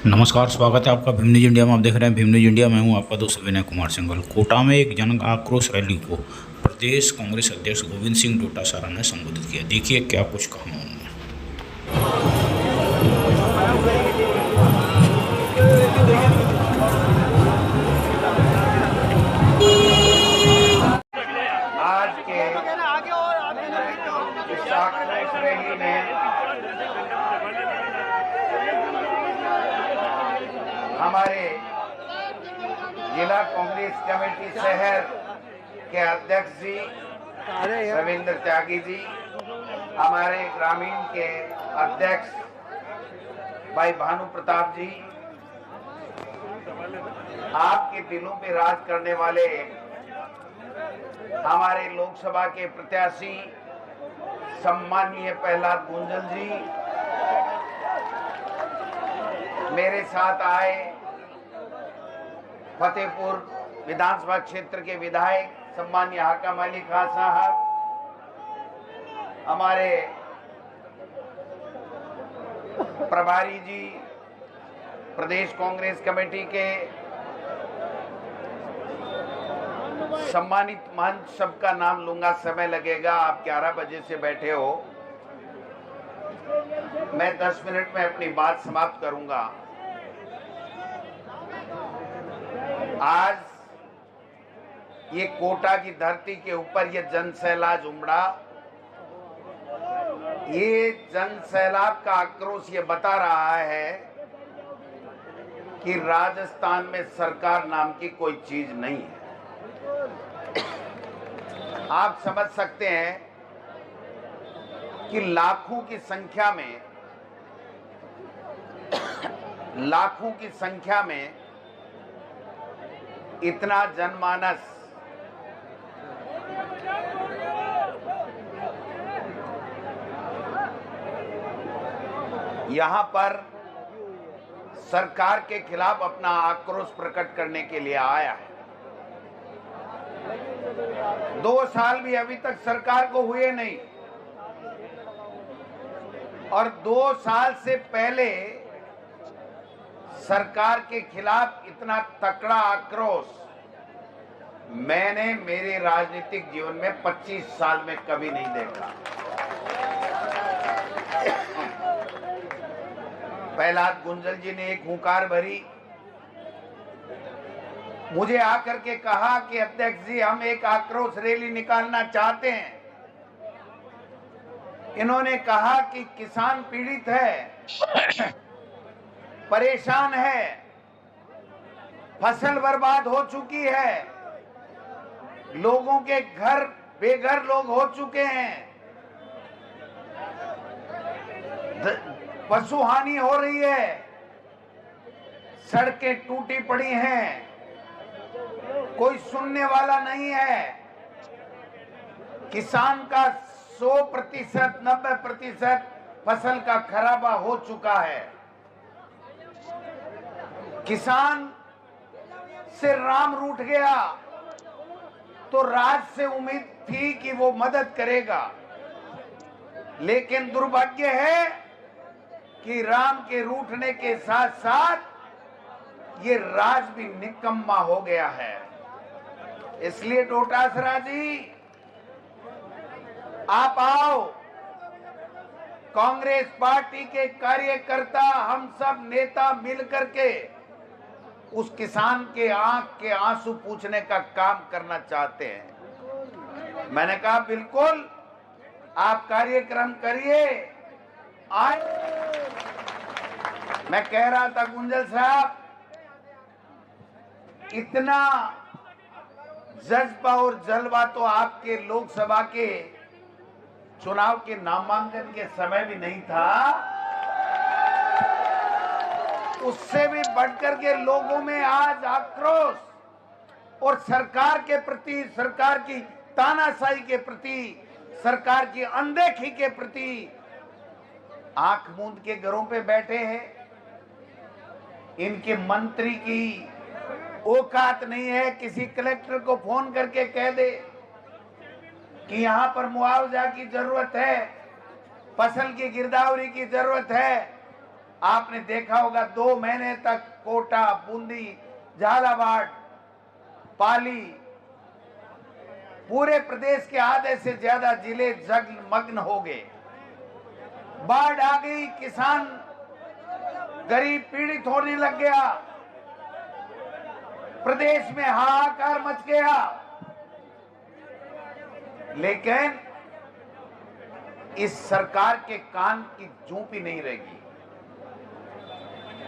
नमस्कार, स्वागत है आपका भीम न्यूज इंडिया में। आप देख रहे हैं भीम न्यूज इंडिया। मैं हूं आपका दोस्त विनय कुमार सिंघल। कोटा में एक जन आक्रोश रैली को प्रदेश कांग्रेस अध्यक्ष गोविंद सिंह डोटासरा ने संबोधित किया। देखिए क्या कुछ कहा उन्होंने। आज के इस आक्रोश रैली में हमारे जिला कांग्रेस कमेटी शहर के अध्यक्ष जी रविंद्र त्यागी जी, हमारे ग्रामीण के अध्यक्ष भाई भानु प्रताप जी, आपके दिलों पे राज करने वाले हमारे लोकसभा के प्रत्याशी सम्माननीय प्रहलाद गुंजल जी, मेरे साथ आए फतेहपुर विधानसभा क्षेत्र के विधायक सम्माननीय हाकिम अली खान साहब, हमारे प्रभारी जी प्रदेश कांग्रेस कमेटी के सम्मानित मंच, सबका नाम लूंगा, समय लगेगा। आप 11 बजे से बैठे हो, मैं 10 मिनट में अपनी बात समाप्त करूंगा। आज ये कोटा की धरती के ऊपर ये जन सैलाब उमड़ा। ये जन सैलाब का आक्रोश ये बता रहा है कि राजस्थान में सरकार नाम की कोई चीज नहीं है। आप समझ सकते हैं कि लाखों की संख्या में इतना जनमानस यहां पर सरकार के खिलाफ अपना आक्रोश प्रकट करने के लिए आया है। 2 साल भी अभी तक सरकार को हुए नहीं, और 2 साल से पहले सरकार के खिलाफ इतना तकड़ा आक्रोश मैंने मेरे राजनीतिक जीवन में 25 साल में कभी नहीं देखा। प्रहलाद गुंजल जी ने एक हुंकार भरी, मुझे आकर के कहा कि अध्यक्ष जी, हम एक आक्रोश रैली निकालना चाहते हैं। इन्होंने कहा कि किसान पीड़ित है, परेशान है, फसल बर्बाद हो चुकी है, लोगों के घर बेघर लोग हो चुके हैं, पशु हानि हो रही है, सड़कें टूटी पड़ी हैं, कोई सुनने वाला नहीं है। किसान का 100%, 90% फसल का खराबा हो चुका है। किसान से राम रूठ गया, तो राज से उम्मीद थी कि वो मदद करेगा, लेकिन दुर्भाग्य है कि राम के रूठने के साथ साथ ये राज भी निकम्मा हो गया है। इसलिए डोटासरा जी, आप आओ, कांग्रेस पार्टी के कार्यकर्ता, हम सब नेता मिलकर के उस किसान के आंख के आंसू पूछने का काम करना चाहते हैं। मैंने कहा बिल्कुल, आप कार्यक्रम करिए। आज मैं कह रहा था, गुंजल साहब, इतना जज्बा और जलवा तो आपके लोकसभा के चुनाव के नामांकन के समय भी नहीं था। उससे भी बढ़कर के लोगों में आज आक्रोश और सरकार के प्रति, सरकार की तानाशाही के प्रति, सरकार की अनदेखी के प्रति आंख मूंद के घरों पे बैठे हैं। इनके मंत्री की औकात नहीं है किसी कलेक्टर को फोन करके कह दे कि यहां पर मुआवजा की जरूरत है, फसल की गिरदावरी की जरूरत है, आपने देखा होगा 2 महीने तक कोटा, बूंदी, झालावाड़, पाली, पूरे प्रदेश के आधे से ज्यादा जिले जलमग्न हो गए। बाढ़ आ गई, किसान गरीब पीड़ित होने लग गया, प्रदेश में हाहाकार मच गया। लेकिन इस सरकार के कान की जूं भी नहीं रहेगी।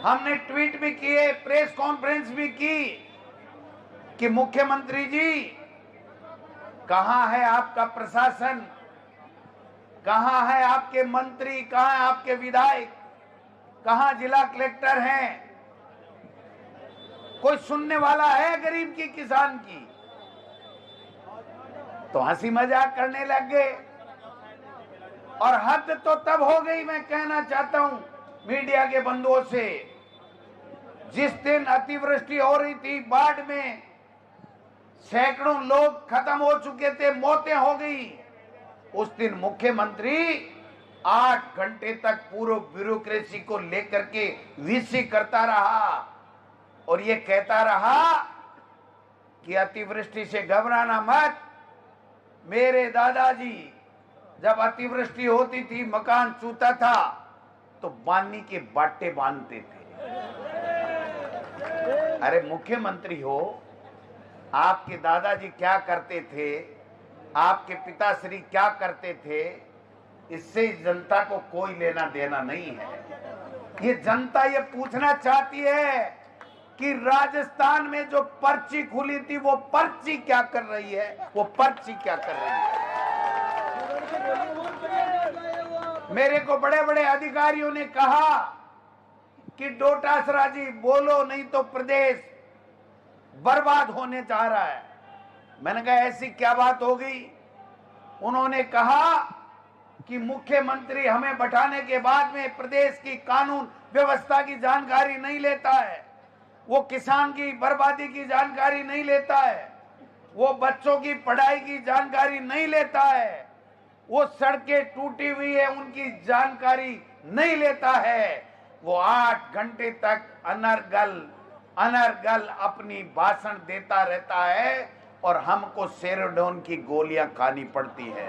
हमने ट्वीट भी किए, प्रेस कॉन्फ्रेंस भी की कि मुख्यमंत्री जी, कहां है आपका प्रशासन, कहां है आपके मंत्री, कहां है आपके विधायक, कहां जिला कलेक्टर हैं? कोई सुनने वाला है गरीब की, किसान की? तो हंसी मजाक करने लग गए। और हद तो तब हो गई, मैं कहना चाहता हूं मीडिया के बंधुओं से, जिस दिन अतिवृष्टि हो रही थी, बाढ़ में सैकड़ों लोग खत्म हो चुके थे, मौतें हो गई, उस दिन मुख्यमंत्री 8 घंटे तक पूरे ब्यूरोक्रेसी को लेकर के वीसी करता रहा और ये कहता रहा कि अतिवृष्टि से घबराना मत। मेरे दादाजी जब अतिवृष्टि होती थी, मकान चूता था, तो बानी के बाटे बांधते थे। अरे मुख्यमंत्री हो, आपके दादाजी क्या करते थे, आपके पिताश्री क्या करते थे, इससे जनता को कोई लेना देना नहीं है। ये जनता ये पूछना चाहती है कि राजस्थान में जो पर्ची खुली थी, वो पर्ची क्या कर रही है, वो पर्ची क्या कर रही है। मेरे को बड़े बड़े अधिकारियों ने कहा कि डोटासरा जी बोलो, नहीं तो प्रदेश बर्बाद होने जा रहा है। मैंने कहा ऐसी क्या बात हो गई? उन्होंने कहा कि मुख्यमंत्री हमें बैठाने के बाद में प्रदेश की कानून व्यवस्था की जानकारी नहीं लेता है, वो किसान की बर्बादी की जानकारी नहीं लेता है, वो बच्चों की पढ़ाई की जानकारी नहीं लेता है, वो सड़कें टूटी हुई है उनकी जानकारी नहीं लेता है। वो 8 घंटे तक अनर्गल अपनी भाषण देता रहता है और हमको सेरोडोन की गोलियां खानी पड़ती है।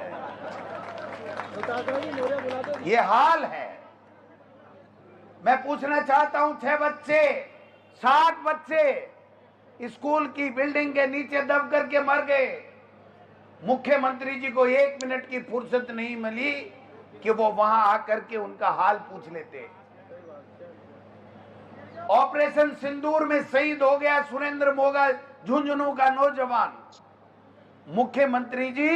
ये हाल है। मैं पूछना चाहता हूं, 6 बच्चे, 60 बच्चे स्कूल की बिल्डिंग के नीचे दब करके मर गए। मुख्यमंत्री जी को 1 मिनट की फुर्सत नहीं मिली कि वो वहां आकर के उनका हाल पूछ लेते। ऑपरेशन सिंदूर में शहीद हो गया सुरेंद्र मोगा, झुंझुनू का नौजवान। मुख्यमंत्री जी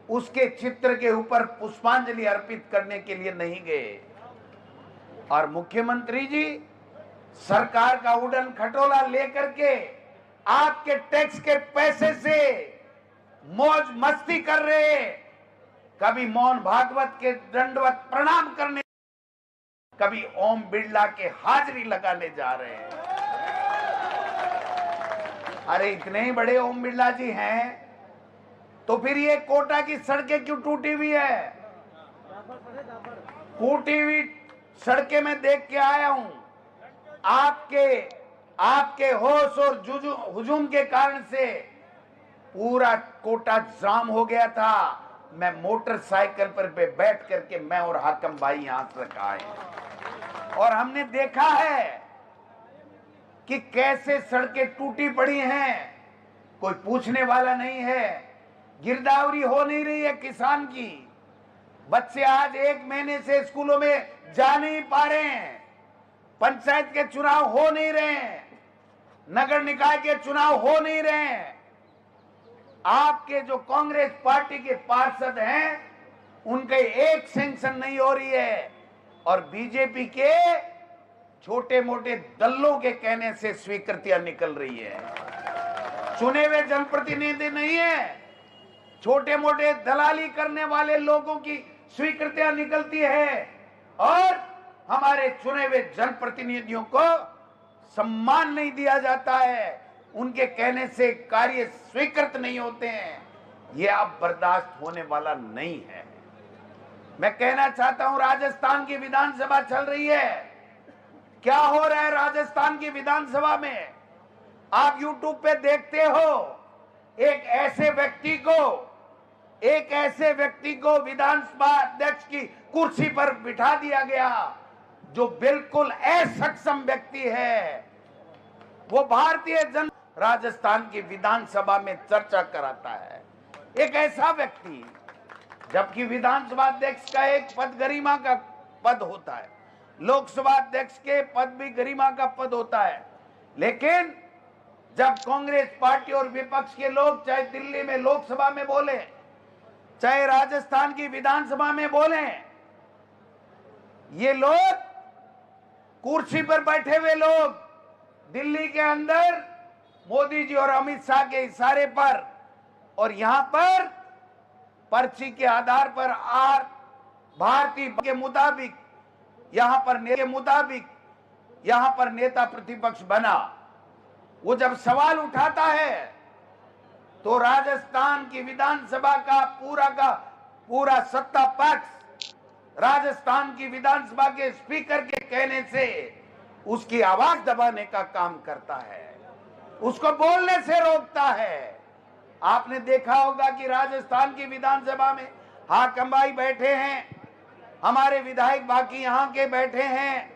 उसके चित्र के ऊपर पुष्पांजलि अर्पित करने के लिए नहीं गए और मुख्यमंत्री जी सरकार का उड़न खटोला लेकर के आपके टैक्स के पैसे से मौज मस्ती कर रहे। कभी मोहन भागवत के दंडवत प्रणाम करने, कभी ओम बिरला के हाजिरी लगाने जा रहे हैं। अरे इतने ही बड़े ओम बिरला जी हैं, तो फिर ये कोटा की सड़कें क्यों टूटी हुई है? टूटी हुई सड़कें मैं देख के आया हूं। आपके होश और हुजूम के कारण से पूरा कोटा जाम हो गया था। मैं मोटरसाइकिल पर बैठ करके मैं और हाकम भाई यहां तक आए और हमने देखा है कि कैसे सड़कें टूटी पड़ी हैं, कोई पूछने वाला नहीं है। गिरदावरी हो नहीं रही है किसान की। बच्चे आज 1 महीने से स्कूलों में जा नहीं पा रहे हैं। पंचायत के चुनाव हो नहीं रहे हैं, नगर निकाय के चुनाव हो नहीं रहे हैं। आपके जो कांग्रेस पार्टी के पार्षद हैं, उनके एक सैंक्शन नहीं हो रही है और बीजेपी के छोटे मोटे दलों के कहने से स्वीकृतियां निकल रही है। चुने हुए जनप्रतिनिधि नहीं है, छोटे मोटे दलाली करने वाले लोगों की स्वीकृतियां निकलती है और हमारे चुने हुए जनप्रतिनिधियों को सम्मान नहीं दिया जाता है, उनके कहने से कार्य स्वीकृत नहीं होते हैं। यह अब बर्दाश्त होने वाला नहीं है। मैं कहना चाहता हूं, राजस्थान की विधानसभा चल रही है, क्या हो रहा है राजस्थान की विधानसभा में? आप YouTube पे देखते हो, एक ऐसे व्यक्ति को विधानसभा अध्यक्ष की कुर्सी पर बिठा दिया गया जो बिल्कुल असक्षम व्यक्ति है। वो भारतीय जन राजस्थान की विधानसभा में चर्चा कराता है, एक ऐसा व्यक्ति, जबकि विधानसभा अध्यक्ष का एक पद गरिमा का पद होता है, लोकसभा अध्यक्ष के पद भी गरिमा का पद होता है। लेकिन जब कांग्रेस पार्टी और विपक्ष के लोग चाहे दिल्ली में लोकसभा में बोले, चाहे राजस्थान की विधानसभा में बोले, ये लोग कुर्सी पर बैठे हुए लोग दिल्ली के अंदर मोदी जी और अमित शाह के इशारे पर और यहां पर पर्ची के आधार पर भारतीय के मुताबिक यहां पर नेता प्रतिपक्ष बना। वो जब सवाल उठाता है तो राजस्थान की विधानसभा का पूरा सत्ता पक्ष राजस्थान की विधानसभा के स्पीकर के कहने से उसकी आवाज दबाने का काम करता है, उसको बोलने से रोकता है। आपने देखा होगा कि राजस्थान की विधानसभा में हाकम भाई बैठे हैं, हमारे विधायक बाकी यहां के बैठे हैं।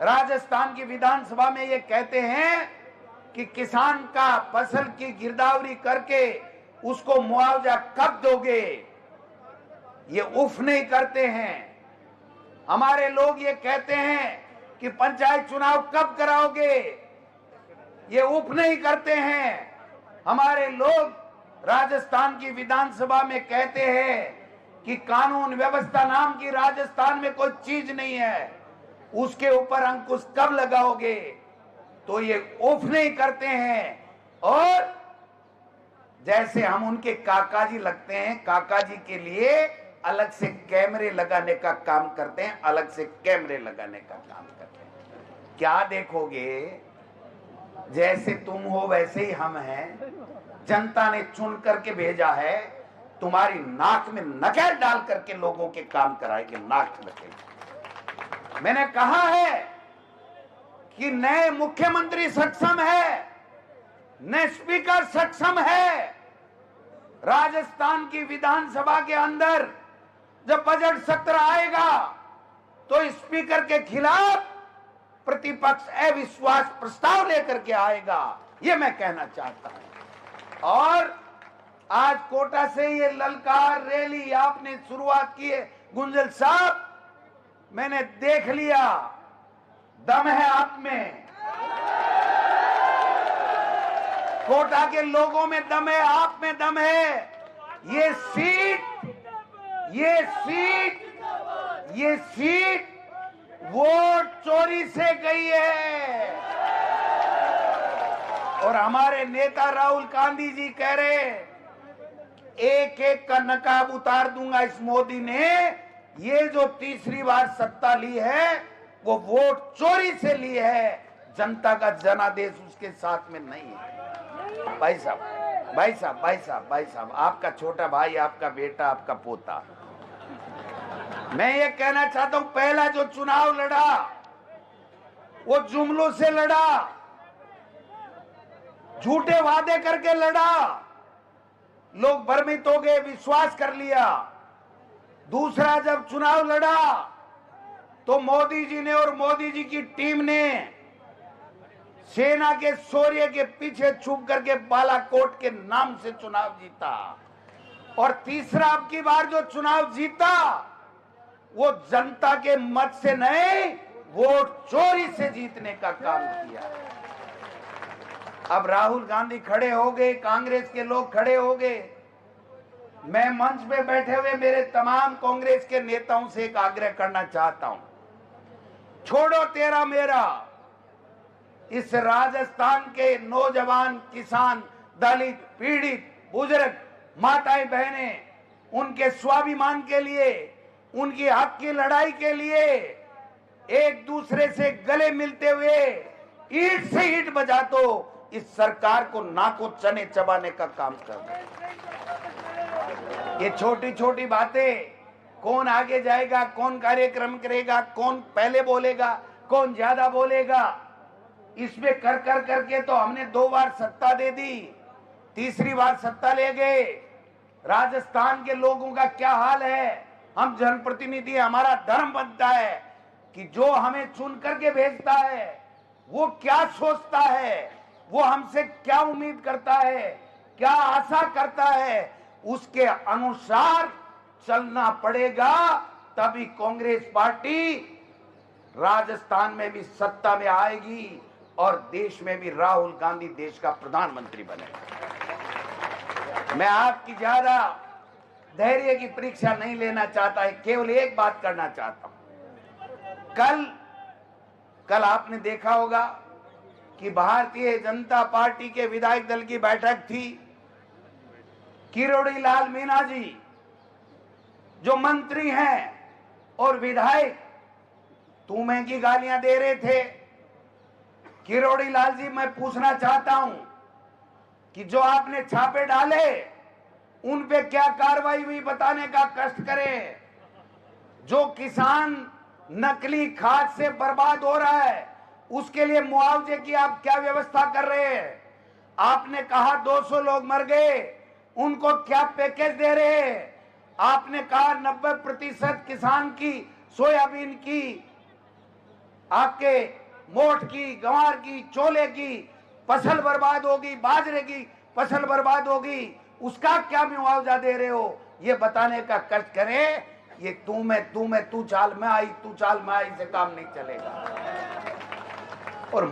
राजस्थान की विधानसभा में ये कहते हैं कि किसान का फसल की गिरदावरी करके उसको मुआवजा कब दोगे, ये उफ नहीं करते हैं। हमारे लोग ये कहते हैं कि पंचायत चुनाव कब कराओगे, ये उफ नहीं करते हैं। हमारे लोग राजस्थान की विधानसभा में कहते हैं कि कानून व्यवस्था नाम की राजस्थान में कोई चीज नहीं है, उसके ऊपर अंकुश कब लगाओगे, तो ये उफ नहीं करते हैं। और जैसे हम उनके काका जी लगते हैं, काका जी के लिए अलग से कैमरे लगाने का काम करते हैं, अलग से कैमरे लगाने का काम करते हैं। क्या देखोगे, जैसे तुम हो वैसे ही हम हैं, जनता ने चुन करके भेजा है, तुम्हारी नाक में नकेल डाल करके लोगों के काम कराएंगे, नाक नकेल। मैंने कहा है कि नए मुख्यमंत्री सक्षम है, नए स्पीकर सक्षम है। राजस्थान की विधानसभा के अंदर जब बजट सत्र आएगा तो स्पीकर के खिलाफ प्रतिपक्ष अविश्वास प्रस्ताव लेकर के आएगा, ये मैं कहना चाहता हूं। और आज कोटा से ये ललकार रैली आपने शुरुआत की है गुंजल साहब, मैंने देख लिया, दम है आप में, कोटा के लोगों में दम है, आप में दम है। ये सीट वोट चोरी से गई है। और हमारे नेता राहुल गांधी जी कह रहे एक एक का नकाब उतार दूंगा इस मोदी ने। ये जो तीसरी बार सत्ता ली है वो वोट चोरी से ली है, जनता का जनादेश उसके साथ में नहीं है। भाई साहब, आपका छोटा भाई, आपका बेटा, आपका पोता, मैं ये कहना चाहता हूं, पहला जो चुनाव लड़ा वो जुमलों से लड़ा, झूठे वादे करके लड़ा, लोग भ्रमित हो गए, विश्वास कर लिया। दूसरा जब चुनाव लड़ा तो मोदी जी ने और मोदी जी की टीम ने सेना के शौर्य के पीछे छुप करके बालाकोट के नाम से चुनाव जीता। और तीसरा अब की बार जो चुनाव जीता वो जनता के मत से नहीं, वोट चोरी से जीतने का काम किया। अब राहुल गांधी खड़े हो गए, कांग्रेस के लोग खड़े हो गए। मैं मंच पे बैठे हुए मेरे तमाम कांग्रेस के नेताओं से एक आग्रह करना चाहता हूं, छोड़ो तेरा मेरा। इस राजस्थान के नौजवान, किसान, दलित, पीड़ित, बुजुर्ग, माताएं, बहनें, उनके स्वाभिमान के लिए, उनकी हक की लड़ाई के लिए एक दूसरे से गले मिलते हुए ईंट से ईंट बजा तो इस सरकार को नाको चने चबाने का काम कर रहे। ये छोटी छोटी बातें, कौन आगे जाएगा, कौन कार्यक्रम करेगा, कौन पहले बोलेगा, कौन ज्यादा बोलेगा। इसमें कर करके तो हमने 2 बार सत्ता दे दी, तीसरी बार सत्ता ले गए। राजस्थान के लोगों का क्या हाल है, हम जनप्रतिनिधि, हमारा धर्म बनता है कि जो हमें चुन करके भेजता है वो क्या सोचता है, वो हमसे क्या उम्मीद करता है, क्या आशा करता है, उसके अनुसार चलना पड़ेगा। तभी कांग्रेस पार्टी राजस्थान में भी सत्ता में आएगी और देश में भी राहुल गांधी देश का प्रधानमंत्री बनेगा। मैं आपकी ज्यादा धैर्य की परीक्षा नहीं लेना चाहता है, केवल एक बात करना चाहता हूं। कल आपने देखा होगा कि भारतीय जनता पार्टी के विधायक दल की बैठक थी। किरोड़ी लाल मीणा जी जो मंत्री हैं और विधायक तुम्हें की गालियां दे रहे थे। किरोड़ी लाल जी, मैं पूछना चाहता हूं कि जो आपने छापे डाले उन पे क्या कार्रवाई हुई बताने का कष्ट करें। जो किसान नकली खाद से बर्बाद हो रहा है उसके लिए मुआवजे की आप क्या व्यवस्था कर रहे हैं। आपने कहा 200 लोग मर गए, उनको क्या पैकेज दे रहे हैं। आपने कहा 90% किसान की, सोयाबीन की, आपके मोठ की, गंवार की, चोले की फसल बर्बाद होगी, बाजरे की फसल बर्बाद होगी, उसका क्या मुआवजा दे रहे हो, ये बताने का कष्ट करें। ये तू चाल में आई, तू चाल में आई से काम नहीं चलेगा। और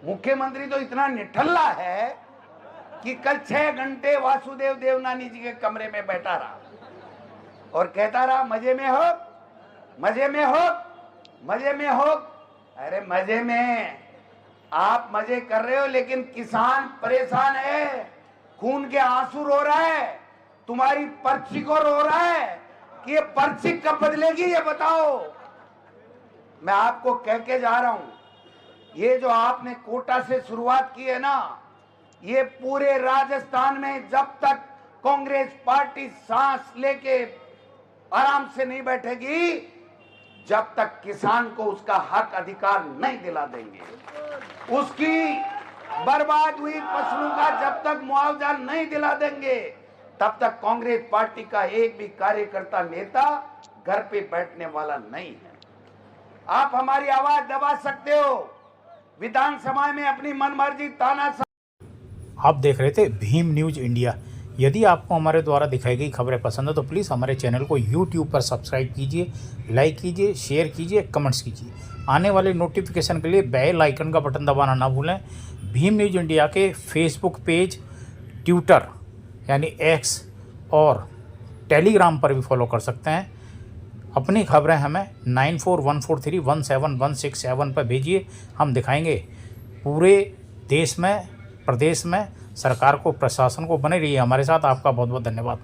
मुख्यमंत्री तो इतना निठल्ला है कि कल 6 घंटे वासुदेव देवनानी जी के कमरे में बैठा रहा और कहता रहा मजे में हो, मजे में हो, मजे में हो। अरे मजे में आप मजे कर रहे हो, लेकिन किसान परेशान है, खून के आंसू रो रहा है, तुम्हारी पर्ची को रो रहा है कि ये पर्ची कब बदलेगी, ये बताओ। मैं आपको कह के जा रहा हूं, ये जो आपने कोटा से शुरुआत की है ना, ये पूरे राजस्थान में जब तक कांग्रेस पार्टी सांस लेके आराम से नहीं बैठेगी, जब तक किसान को उसका हक अधिकार नहीं दिला देंगे, उसकी बर्बाद हुई फसलों का जब तक मुआवजा नहीं दिला देंगे, तब तक कांग्रेस पार्टी का एक भी कार्यकर्ता, नेता घर पे बैठने वाला नहीं है। आप हमारी आवाज दबा सकते हो, विधानसभा में अपनी मनमर्जी ताना। आप देख रहे थे भीम न्यूज इंडिया। यदि आपको हमारे द्वारा दिखाई गई खबरें पसंद है तो प्लीज़ हमारे चैनल को YouTube पर सब्सक्राइब कीजिए, लाइक कीजिए, शेयर कीजिए, कमेंट्स कीजिए। आने वाले नोटिफिकेशन के लिए बेल आइकन का बटन दबाना ना भूलें। भीम न्यूज इंडिया के फेसबुक पेज, ट्विटर यानी X और टेलीग्राम पर भी फॉलो कर सकते हैं। अपनी खबरें हमें 9414317167 पर भेजिए। हम दिखाएंगे पूरे देश में, प्रदेश में सरकार को, प्रशासन को। बने रहिए हमारे साथ। आपका बहुत बहुत धन्यवाद।